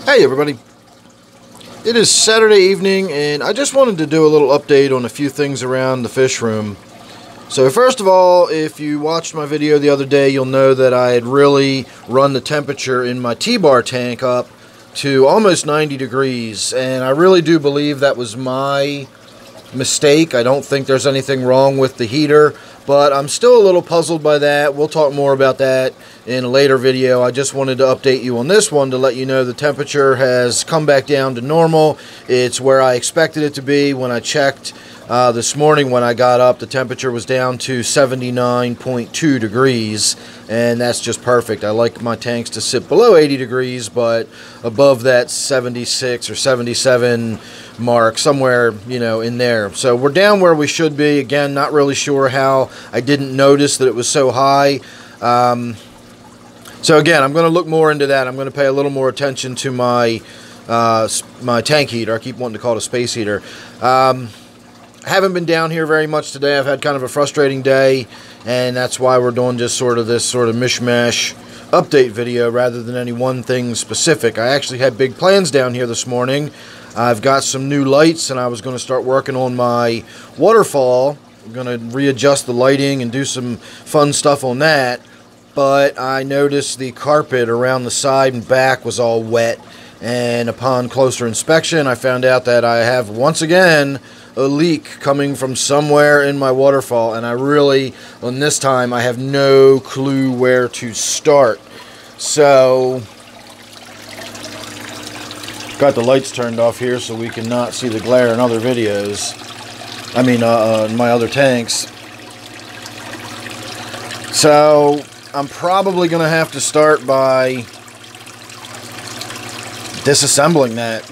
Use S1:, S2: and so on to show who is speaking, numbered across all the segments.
S1: Hey everybody, it is Saturday evening and I just wanted to do a little update on a few things around the fish room. So first of all, if you watched my video the other day, you'll know that I had really run the temperature in my T-bar tank up to almost 90 degrees, and I really do believe that was my mistake. I don't think there's anything wrong with the heater, but I'm still a little puzzled by that. We'll talk more about that in a later video. I just wanted to update you on this one to let you know the temperature has come back down to normal. It's where I expected it to be. When I checked this morning when I got up, the temperature was down to 79.2 degrees, and that's just perfect. I like my tanks to sit below 80 degrees, but above that 76 or 77 mark, somewhere, in there. So we're down where we should be. Again, not really sure how I didn't notice that it was so high. So again, I'm going to look more into that. I'm going to pay a little more attention to my tank heater. I keep wanting to call it a space heater. I haven't been down here very much today. I've had kind of a frustrating day, and that's why we're doing just this sort of mishmash update video rather than any one thing specific. I actually had big plans down here this morning. I've got some new lights, and I was going to start working on my waterfall. I'm going to readjust the lighting and do some fun stuff on that, but I noticed the carpet around the side and back was all wet, and upon closer inspection, I found out that I have, once again, a leak coming from somewhere in my waterfall, and I really, on this time, I have no clue where to start. So, got the lights turned off here so we can not see the glare in other videos. I mean, in my other tanks. So, I'm probably going to have to start by disassembling that.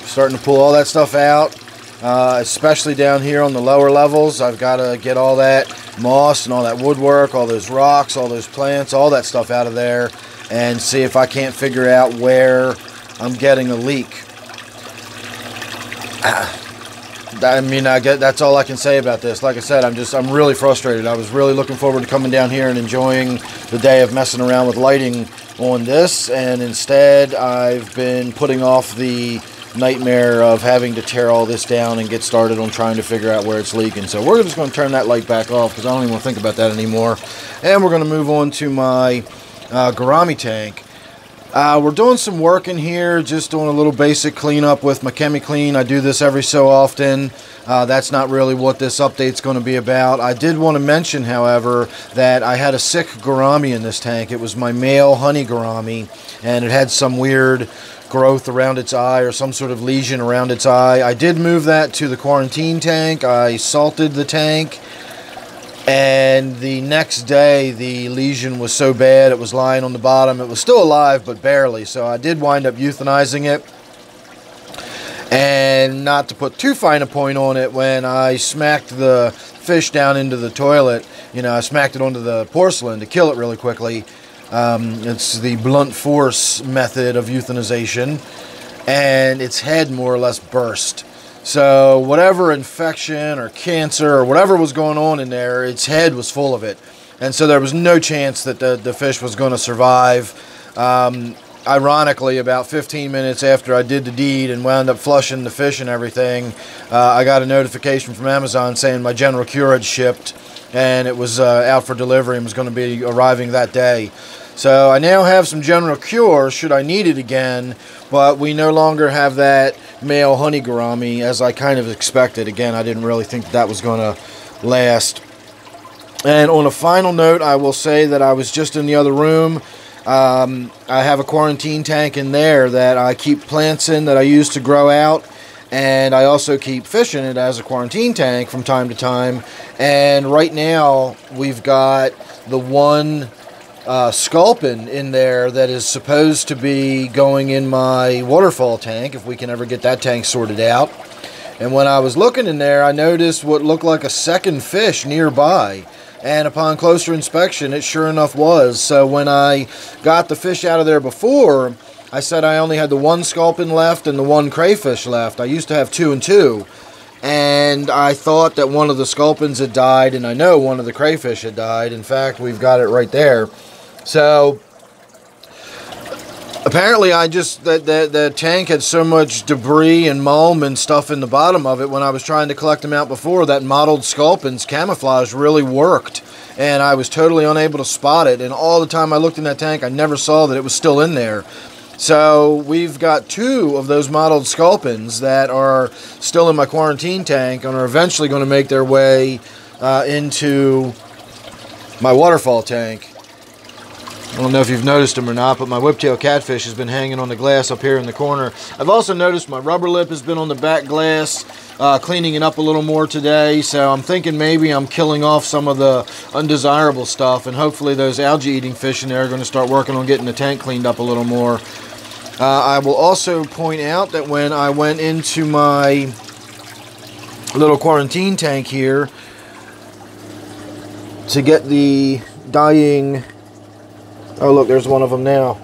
S1: Starting to pull all that stuff out. Especially down here on the lower levels. I've got to get all that moss and all that woodwork, all those rocks, all those plants, all that stuff out of there, and see if I can't figure out where I'm getting a leak. I mean, that's all I can say about this. Like I said, I'm really frustrated. I was really looking forward to coming down here and enjoying the day of messing around with lighting on this, and instead I've been putting off the nightmare of having to tear all this down and get started on trying to figure out where it's leaking. So we're just going to turn that light back off because I don't even want to think about that anymore. And we're going to move on to my Gourami tank. We're doing some work in here, just doing a little basic cleanup with my ChemiClean. I do this every so often. That's not really what this update's going to be about. I did want to mention, however, that I had a sick Gourami in this tank. It was my male honey Gourami, and it had some weird growth around its eye or some sort of lesion around its eye. I did move that to the quarantine tank. I salted the tank, and the next day the lesion was so bad it was lying on the bottom. It was still alive, but barely, so I did wind up euthanizing it. And not to put too fine a point on it, when I smacked the fish down into the toilet, I smacked it onto the porcelain to kill it really quickly. It's the blunt force method of euthanization, and its head more or less burst. So whatever infection or cancer or whatever was going on in there, its head was full of it. And so there was no chance that the fish was going to survive. Ironically, about 15 minutes after I did the deed and wound up flushing the fish and everything, I got a notification from Amazon saying my General Cure had shipped, and it was out for delivery and was going to be arriving that day. So I now have some General Cure should I need it again, but we no longer have that male honey Gourami as I kind of expected. Again, I didn't really think that was going to last. And on a final note, I will say that I was just in the other room. I have a quarantine tank in there that I keep plants in that I use to grow out, and I also keep fish in it as a quarantine tank from time to time. And right now we've got the one sculpin in there that is supposed to be going in my waterfall tank if we can ever get that tank sorted out. And when I was looking in there, I noticed what looked like a second fish nearby. And upon closer inspection, it sure enough was. So when I got the fish out of there before, I said I only had the one sculpin left and the one crayfish left. I used to have 2 and 2. And I thought that one of the sculpins had died, and I know one of the crayfish had died. In fact, we've got it right there. So Apparently, the tank had so much debris and mulm and stuff in the bottom of it when I was trying to collect them out before, that mottled sculpins camouflage really worked. And I was totally unable to spot it. And all the time I looked in that tank, I never saw that it was still in there. So we've got 2 of those mottled sculpins that are still in my quarantine tank and are eventually going to make their way into my waterfall tank. I don't know if you've noticed them or not, but my whiptail catfish has been hanging on the glass up here in the corner. I've also noticed my rubber lip has been on the back glass, cleaning it up a little more today. So I'm thinking maybe I'm killing off some of the undesirable stuff, and hopefully those algae-eating fish in there are going to start working on getting the tank cleaned up a little more. I will also point out that when I went into my little quarantine tank here to get the dying... Oh, look, there's one of them now.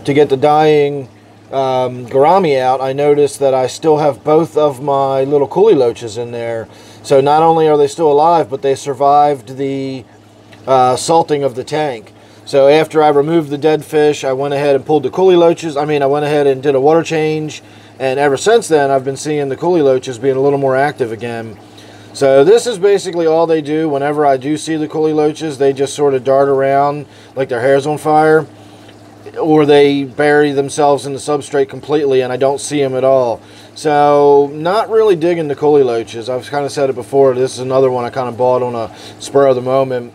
S1: To get the dying gourami out, I noticed that I still have both of my little coolie loaches in there. So not only are they still alive, but they survived the salting of the tank. So after I removed the dead fish, I went ahead and pulled the coolie loaches. I went ahead and did a water change. And ever since then, I've been seeing the coolie loaches being a little more active again. So this is basically all they do. Whenever I do see the coolie loaches, they just sort of dart around like their hair's on fire, or they bury themselves in the substrate completely and I don't see them at all. So not really digging the coolie loaches. I've kind of said it before. This is another one I kind of bought on a spur of the moment.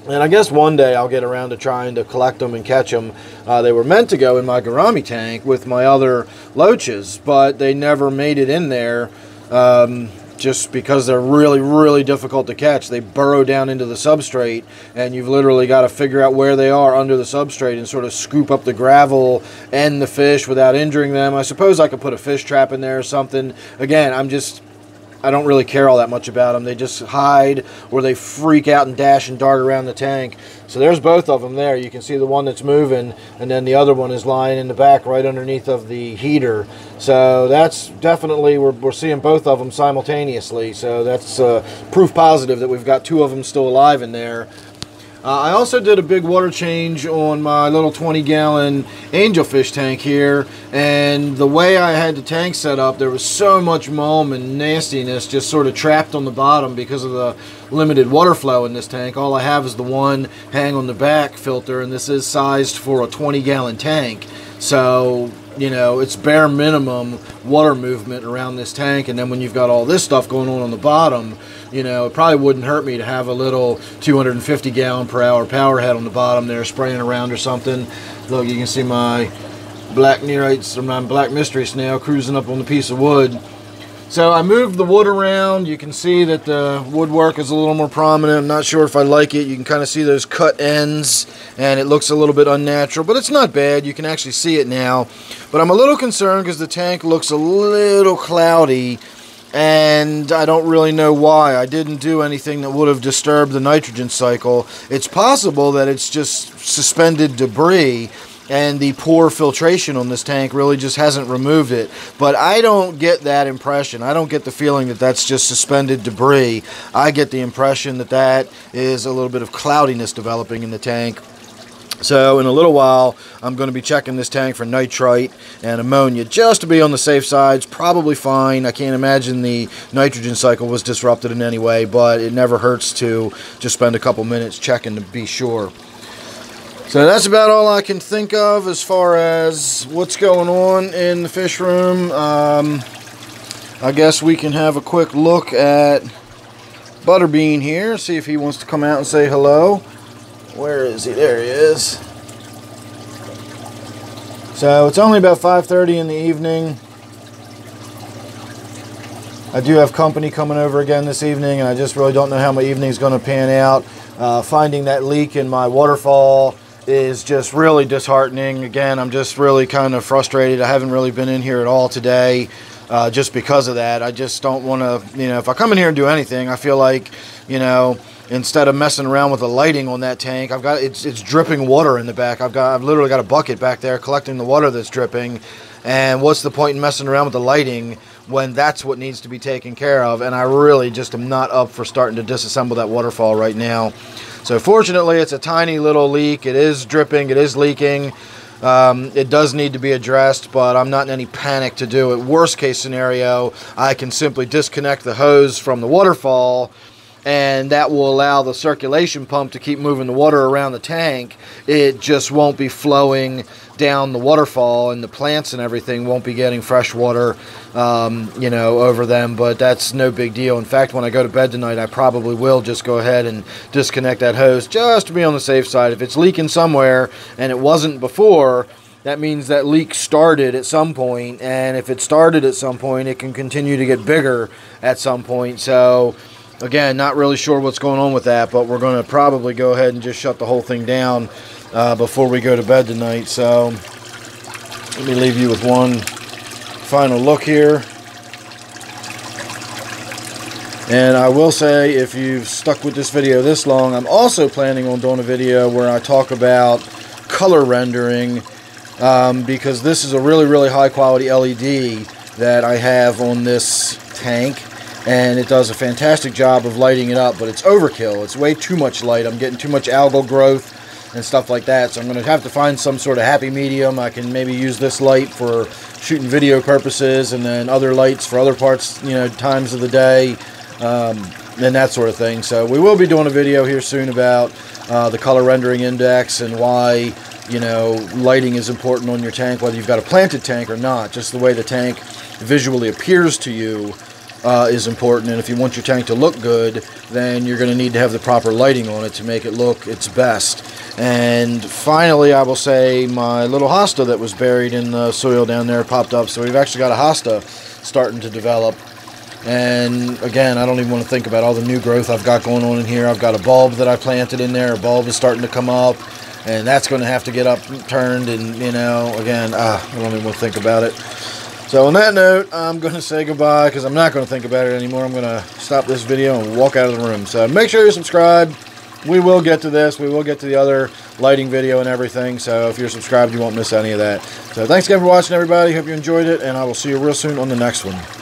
S1: And I guess one day I'll get around to trying to collect them and catch them. They were meant to go in my gourami tank with my other loaches, but they never made it in there. Just because they're really, really difficult to catch. They burrow down into the substrate, and you've literally got to figure out where they are under the substrate and sort of scoop up the gravel and the fish without injuring them. I suppose I could put a fish trap in there or something. Again, I don't really care all that much about them. They just hide, or they freak out and dash and dart around the tank. So there's both of them there. You can see the one that's moving, and then the other one is lying in the back right underneath of the heater. So that's definitely, we're seeing both of them simultaneously. So that's proof positive that we've got 2 of them still alive in there. I also did a big water change on my little 20-gallon angelfish tank here, and the way I had the tank set up, there was so much mulm and nastiness just sort of trapped on the bottom because of the limited water flow in this tank. All I have is the one hang on the back filter, and this is sized for a 20-gallon tank. So, you know, it's bare minimum water movement around this tank, and then when you've got all this stuff going on the bottom, you know, it probably wouldn't hurt me to have a little 250-gallon-per-hour power head on the bottom there spraying around or something. Look, you can see my black nerites, or my black mystery snail cruising up on the piece of wood. So I moved the wood around. You can see that the woodwork is a little more prominent. I'm not sure if I like it. You can kind of see those cut ends, and it looks a little bit unnatural, but it's not bad. You can actually see it now. But I'm a little concerned because the tank looks a little cloudy, and I don't really know why. I didn't do anything that would have disturbed the nitrogen cycle. It's possible that it's just suspended debris, and the poor filtration on this tank really just hasn't removed it. But I don't get that impression. I don't get the feeling that that's just suspended debris. I get the impression that that is a little bit of cloudiness developing in the tank. So in a little while, I'm going to be checking this tank for nitrite and ammonia just to be on the safe side. It's probably fine. I can't imagine the nitrogen cycle was disrupted in any way, but it never hurts to just spend a couple minutes checking to be sure. So that's about all I can think of as far as what's going on in the fish room. I guess we can have a quick look at Butterbean here, see if he wants to come out and say hello. Where is he? There he is. So it's only about 5:30 in the evening. I do have company coming over again this evening, and I just really don't know how my evening's going to pan out. Finding that leak in my waterfall is just really disheartening. Again, I'm just really kind of frustrated. I haven't really been in here at all today just because of that. I just don't want to, you know, if I come in here and do anything, I feel like, you know, instead of messing around with the lighting on that tank, I've got it's dripping water in the back. I've literally got a bucket back there collecting the water that's dripping. And what's the point in messing around with the lighting when that's what needs to be taken care of? And I really just am not up for starting to disassemble that waterfall right now. So fortunately, it's a tiny little leak. It is dripping. It is leaking. It does need to be addressed, but I'm not in any panic to do it. Worst case scenario, I can simply disconnect the hose from the waterfall, and that will allow the circulation pump to keep moving the water around the tank. It just won't be flowing down the waterfall, and the plants and everything won't be getting fresh water, you know, over them. But that's no big deal. In fact, when I go to bed tonight, I probably will just go ahead and disconnect that hose just to be on the safe side. If it's leaking somewhere and it wasn't before, that means that leak started at some point, and if it started at some point, it can continue to get bigger at some point. So again, not really sure what's going on with that, but we're going to probably go ahead and just shut the whole thing down before we go to bed tonight. So let me leave you with one final look here. And I will say, if you've stuck with this video this long, I'm also planning on doing a video where I talk about color rendering, because this is a really, really high quality LED that I have on this tank. And it does a fantastic job of lighting it up, but it's overkill. It's way too much light. I'm getting too much algal growth and stuff like that, so I'm going to have to find some sort of happy medium. I can maybe use this light for shooting video purposes, and then other lights for other parts, you know, times of the day, and that sort of thing. So we will be doing a video here soon about the color rendering index and why, you know, lighting is important on your tank, whether you've got a planted tank or not. Just the way the tank visually appears to you is important, and if you want your tank to look good, then you're going to need to have the proper lighting on it to make it look its best. And finally, I will say my little hosta that was buried in the soil down there popped up, so we've actually got a hosta starting to develop. And again, I don't even want to think about all the new growth I've got going on in here. I've got a bulb that I planted in there. A bulb is starting to come up, and that's going to have to get upturned, and, you know, again, I don't even want to think about it. So on that note, I'm going to say goodbye, because I'm not going to think about it anymore. I'm going to stop this video and walk out of the room. So make sure you subscribe. We will get to this. We will get to the other lighting video and everything. So if you're subscribed, you won't miss any of that. So thanks again for watching, everybody. Hope you enjoyed it, and I will see you real soon on the next one.